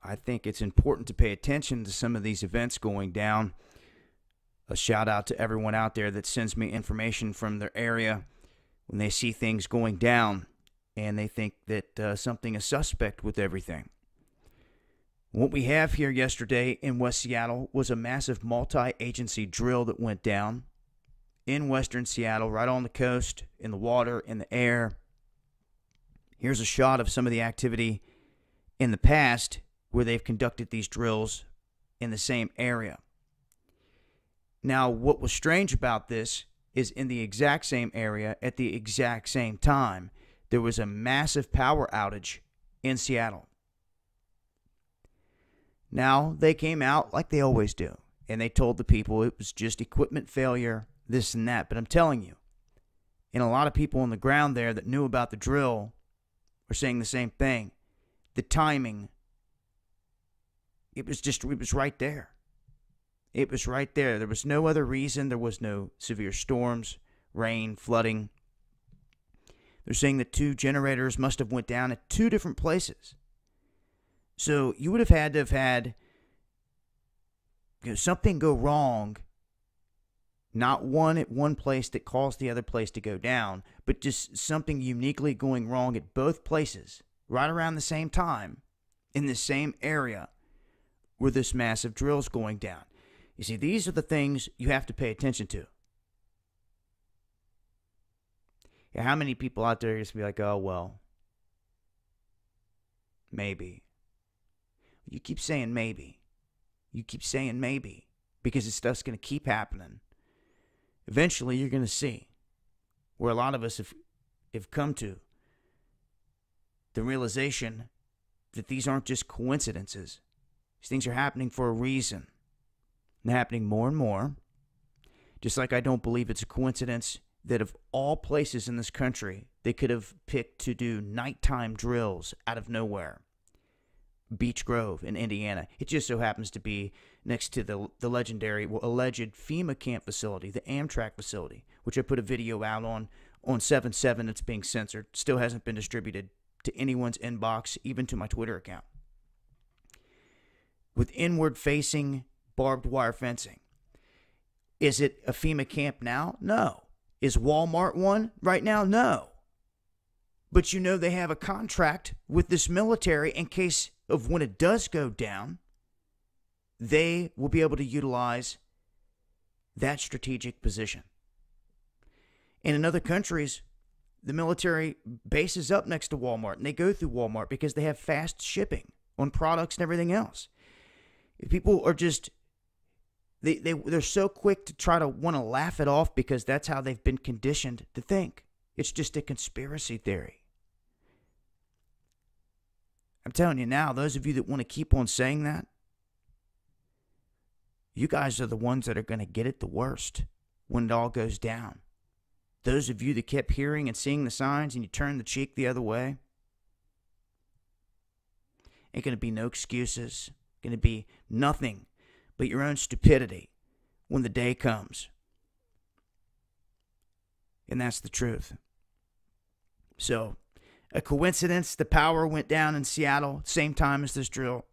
I think it's important to pay attention to some of these events going down. A shout out to everyone out there that sends me information from their area when they see things going down and they think that something is suspect with everything. What we have here yesterday in West Seattle was a massive multi-agency drill that went down in western Seattle, right on the coast, in the water, in the air. Here's a shot of some of the activity in the past where they've conducted these drills in the same area. Now, what was strange about this is in the exact same area at the exact same time, there was a massive power outage in Seattle. Now, they came out like they always do, and they told the people it was just equipment failure, this and that. But I'm telling you, and a lot of people on the ground there that knew about the drill are saying the same thing. The timing, it was right there. It was right there. There was no other reason. There was no severe storms, rain, flooding. They're saying that 2 generators must have went down at 2 different places. So you would have had to have had something go wrong, not one at one place that caused the other place to go down, but just something uniquely going wrong at both places, right around the same time, in the same area where this massive drill is going down. You see, these are the things you have to pay attention to. Yeah, how many people out there just be like, oh, well, maybe. You keep saying maybe. You keep saying maybe because this stuff's going to keep happening. Eventually, you're going to see where a lot of us have come to the realization that these aren't just coincidences. These things are happening for a reason. And they're happening more and more. Just like I don't believe it's a coincidence that of all places in this country, they could have picked to do nighttime drills out of nowhere. Beech Grove in Indiana. It just so happens to be next to the legendary, alleged FEMA camp facility, the Amtrak facility, which I put a video out on 7/7. It's being censored. Still hasn't been distributed to anyone's inbox, even to my Twitter account. With inward-facing barbed wire fencing. Is it a FEMA camp now? No. Is Walmart one right now? No. But you know they have a contract with this military in case of when it does go down, they will be able to utilize that strategic position. And in other countries, the military bases up next to Walmart, and they go through Walmart because they have fast shipping on products and everything else. People are just, they're so quick to try to want to laugh it off because that's how they've been conditioned to think. It's just a conspiracy theory. I'm telling you now, those of you that want to keep on saying that, you guys are the ones that are going to get it the worst when it all goes down. Those of you that kept hearing and seeing the signs and you turned the cheek the other way, ain't going to be no excuses. Going to be nothing but your own stupidity when the day comes. And that's the truth. So, a coincidence the power went down in Seattle same time as this drill?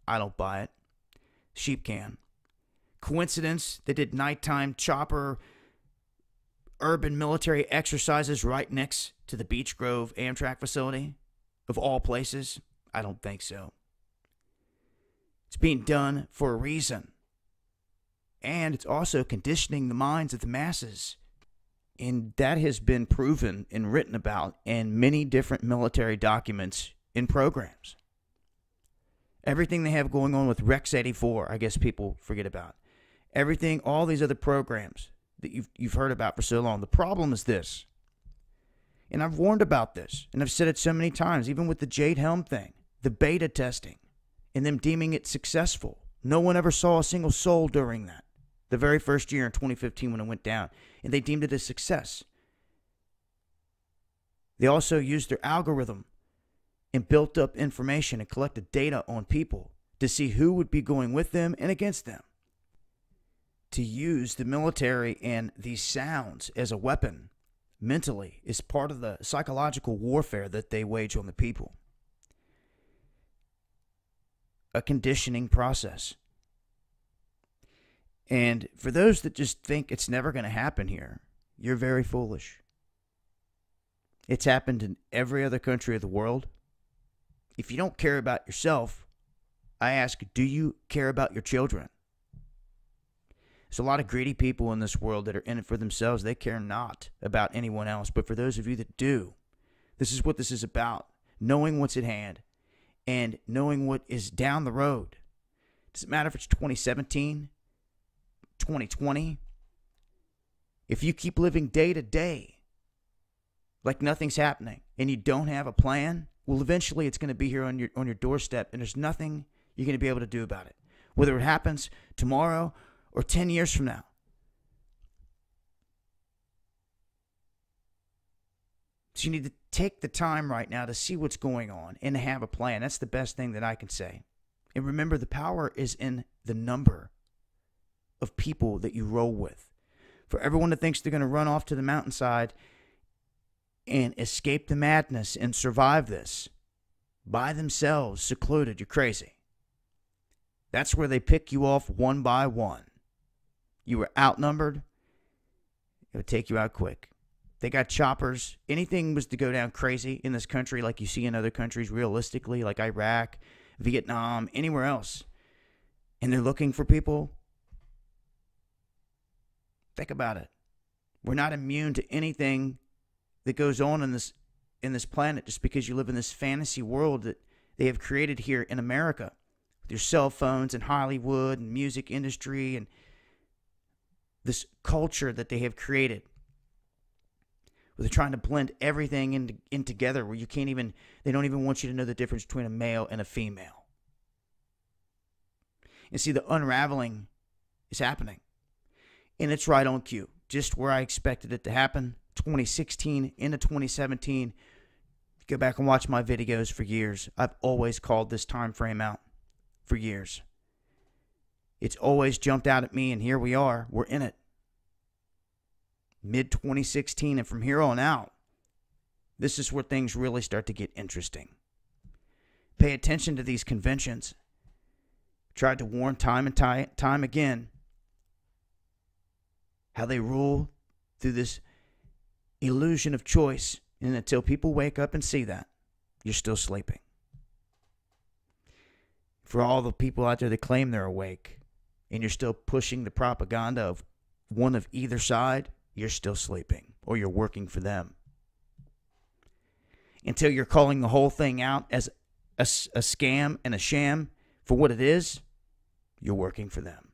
I don't buy it. Sheep can. Coincidence they did nighttime chopper urban military exercises right next to the Beech Grove Amtrak facility? Of all places? I don't think so. It's being done for a reason. And it's also conditioning the minds of the masses. And that has been proven and written about in many different military documents and programs. Everything they have going on with Rex 84, I guess people forget about. Everything, all these other programs that you've heard about for so long. The problem is this, and I've warned about this, and I've said it so many times, even with the Jade Helm thing, the beta testing, and them deeming it successful. No one ever saw a single soul during that. The very first year in 2015 when it went down, and they deemed it a success. They also used their algorithm and built up information and collected data on people to see who would be going with them and against them. To use the military and these sounds as a weapon mentally is part of the psychological warfare that they wage on the people. a conditioning process. And for those that just think it's never going to happen here, you're very foolish. It's happened in every other country of the world. If you don't care about yourself, I ask, do you care about your children? There's a lot of greedy people in this world that are in it for themselves. They care not about anyone else. But for those of you that do, this is what this is about. Knowing what's at hand and knowing what is down the road. Doesn't matter if it's 2017, 2020. If you keep living day to day like nothing's happening and you don't have a plan, well, eventually it's going to be here on your doorstep, and there's nothing you're going to be able to do about it, whether it happens tomorrow or 10 years from now. So you need to take the time right now to see what's going on and to have a plan. That's the best thing that I can say. And remember, the power is in the number of people that you roll with. For everyone that thinks they're going to run off to the mountainside and escape the madness and survive this by themselves, secluded, you're crazy. That's where they pick you off one by one. You were outnumbered, it would take you out quick. They got choppers. Anything was to go down crazy in this country like you see in other countries realistically, like Iraq, Vietnam, anywhere else, and they're looking for people. Think about it. We're not immune to anything that goes on in this planet just because you live in this fantasy world that they have created here in America with your cell phones and Hollywood and music industry and this culture that they have created. Where they're trying to blend everything in together where they don't even want you to know the difference between a male and a female. And see, the unraveling is happening. And it's right on cue. Just where I expected it to happen. 2016 into 2017. Go back and watch my videos for years. I've always called this time frame out for years. It's always jumped out at me, and here we are. We're in it. Mid-2016, and from here on out, this is where things really start to get interesting. Pay attention to these conventions. Tried to warn time and time again how they rule through this illusion of choice. And until people wake up and see that, you're still sleeping. For all the people out there that claim they're awake and you're still pushing the propaganda of one of either side, you're still sleeping or you're working for them. Until you're calling the whole thing out as a scam and a sham for what it is, you're working for them.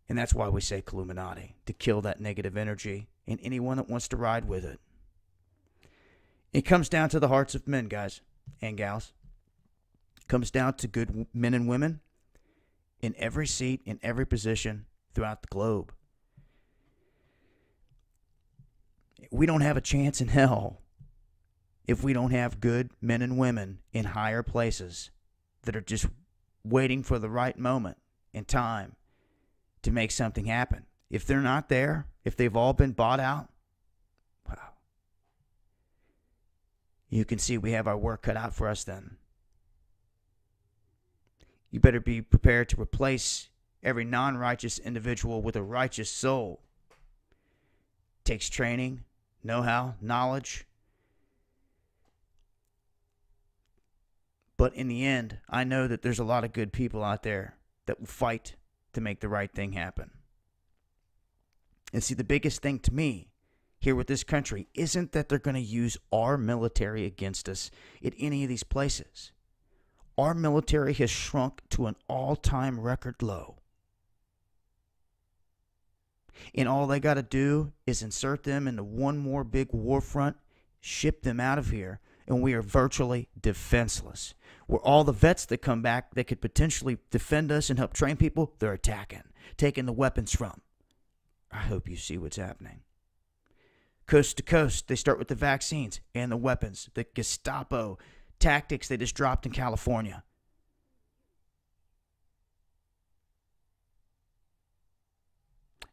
And that's why we say Illuminati, to kill that negative energy and anyone that wants to ride with it. It comes down to the hearts of men, guys and gals. It comes down to good men and women in every seat, in every position throughout the globe. We don't have a chance in hell if we don't have good men and women in higher places that are just waiting for the right moment and time to make something happen. If they're not there, if they've all been bought out, wow. You can see we have our work cut out for us then. You better be prepared to replace every non-righteous individual with a righteous soul. It takes training, know-how, knowledge. But in the end, I know that there's a lot of good people out there that will fight to make the right thing happen. And see, the biggest thing to me here with this country isn't that they're going to use our military against us at any of these places. Our military has shrunk to an all-time record low. And all they got to do is insert them into one more big war front, ship them out of here, and we are virtually defenseless. Where all the vets that come back that could potentially defend us and help train people, they're attacking, taking the weapons from. I hope you see what's happening. Coast to coast, they start with the vaccines and the weapons, the Gestapo tactics they just dropped in California.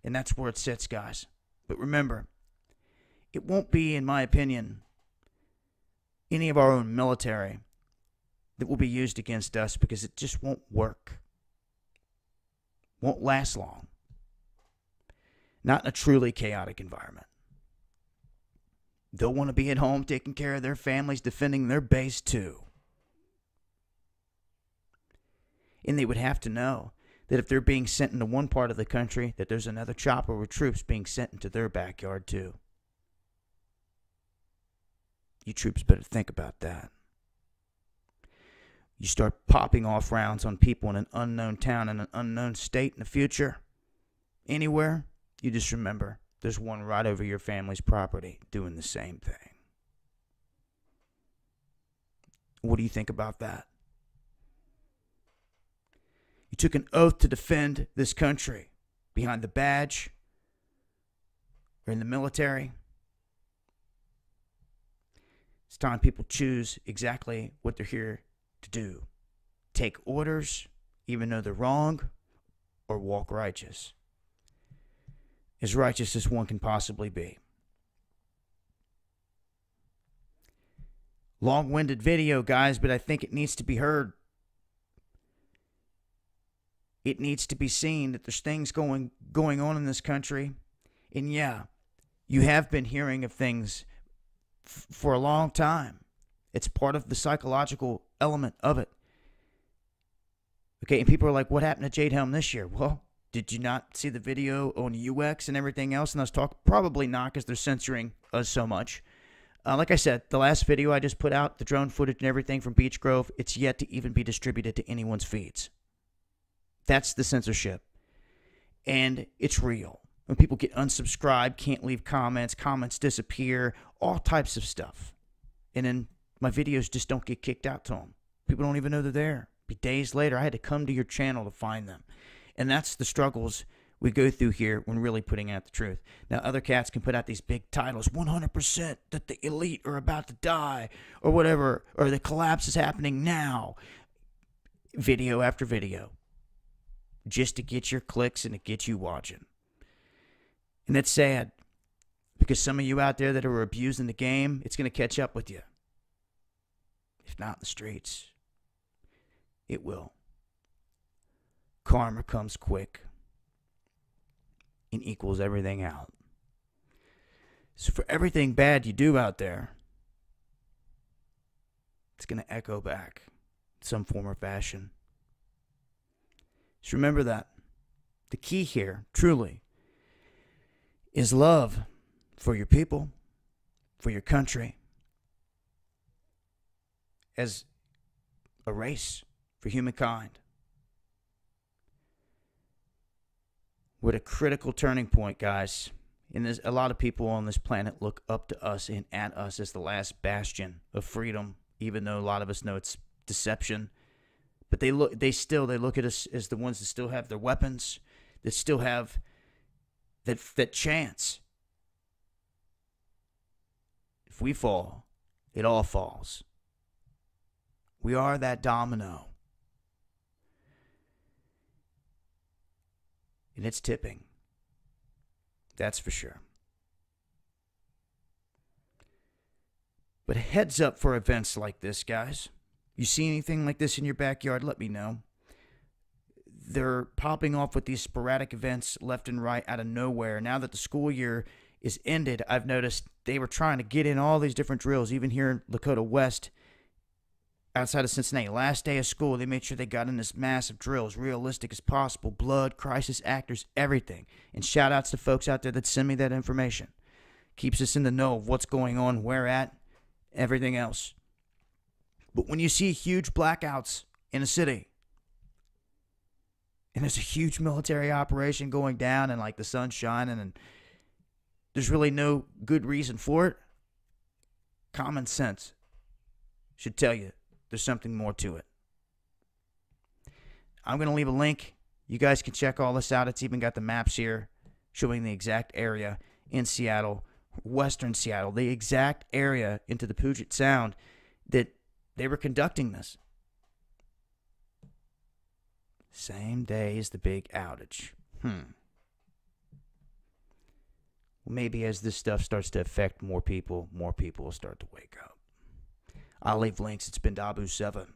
And that's where it sits, guys. But remember, it won't be, in my opinion, any of our own military that will be used against us because it just won't work. Won't last long. Not in a truly chaotic environment. They'll want to be at home taking care of their families, defending their base too. And they would have to know that if they're being sent into one part of the country, that there's another chopper with troops being sent into their backyard too. You troops better think about that. You start popping off rounds on people in an unknown town in an unknown state in the future, anywhere, you just remember there's one right over your family's property doing the same thing. What do you think about that? You took an oath to defend this country behind the badge or in the military. It's time people choose exactly what they're here to do. Take orders, even though they're wrong, or walk righteous. As righteous as one can possibly be. Long-winded video, guys, but I think it needs to be heard. It needs to be seen that there's things going on in this country. And yeah, you have been hearing of things for a long time. It's part of the psychological element of it. Okay, and people are like, what happened to Jade Helm this year? Well, did you not see the video on UX and everything else? And I was talking, probably not, because they're censoring us so much. Like I said, the last video I just put out, the drone footage and everything from Beech Grove, it's yet to even be distributed to anyone's feeds. That's the censorship. And it's real. When people get unsubscribed, can't leave comments, comments disappear, all types of stuff. And then my videos just don't get kicked out to them. People don't even know they're there. Be days later, I had to come to your channel to find them. And that's the struggles we go through here when really putting out the truth. Now, other cats can put out these big titles, 100% that the elite are about to die, or whatever, or the collapse is happening now. Video after video. Just to get your clicks and to get you watching. And that's sad. Because some of you out there that are abusing the game, it's going to catch up with you. If not in the streets, it will. Karma comes quick and equals everything out. So for everything bad you do out there, it's going to echo back in some form or fashion. Just remember that. The key here, truly, is love for your people, for your country, as a race, for humankind. What a critical turning point, guys. And there's a lot of people on this planet look up to us and at us as the last bastion of freedom, even though a lot of us know it's deception. But they look at us as the ones that still have their weapons, that still have that chance. If we fall, it all falls. We are that domino. And it's tipping. That's for sure. But heads up for events like this, guys. You see anything like this in your backyard, let me know. They're popping off with these sporadic events left and right out of nowhere. Now that the school year is ended, I've noticed they were trying to get in all these different drills, even here in Lakota West, outside of Cincinnati. Last day of school, they made sure they got in this massive drill, as realistic as possible. Blood, crisis actors, everything. And shout outs to folks out there that send me that information. Keeps us in the know of what's going on, where at, everything else. But when you see huge blackouts in a city, and there's a huge military operation going down, and like the sun's shining, and there's really no good reason for it, common sense should tell you there's something more to it. I'm going to leave a link. You guys can check all this out. It's even got the maps here showing the exact area in Seattle, western Seattle, the exact area into the Puget Sound that they were conducting this. Same day as the big outage. Well, maybe as this stuff starts to affect more people will start to wake up. I'll leave links. It's been DAHBOO7.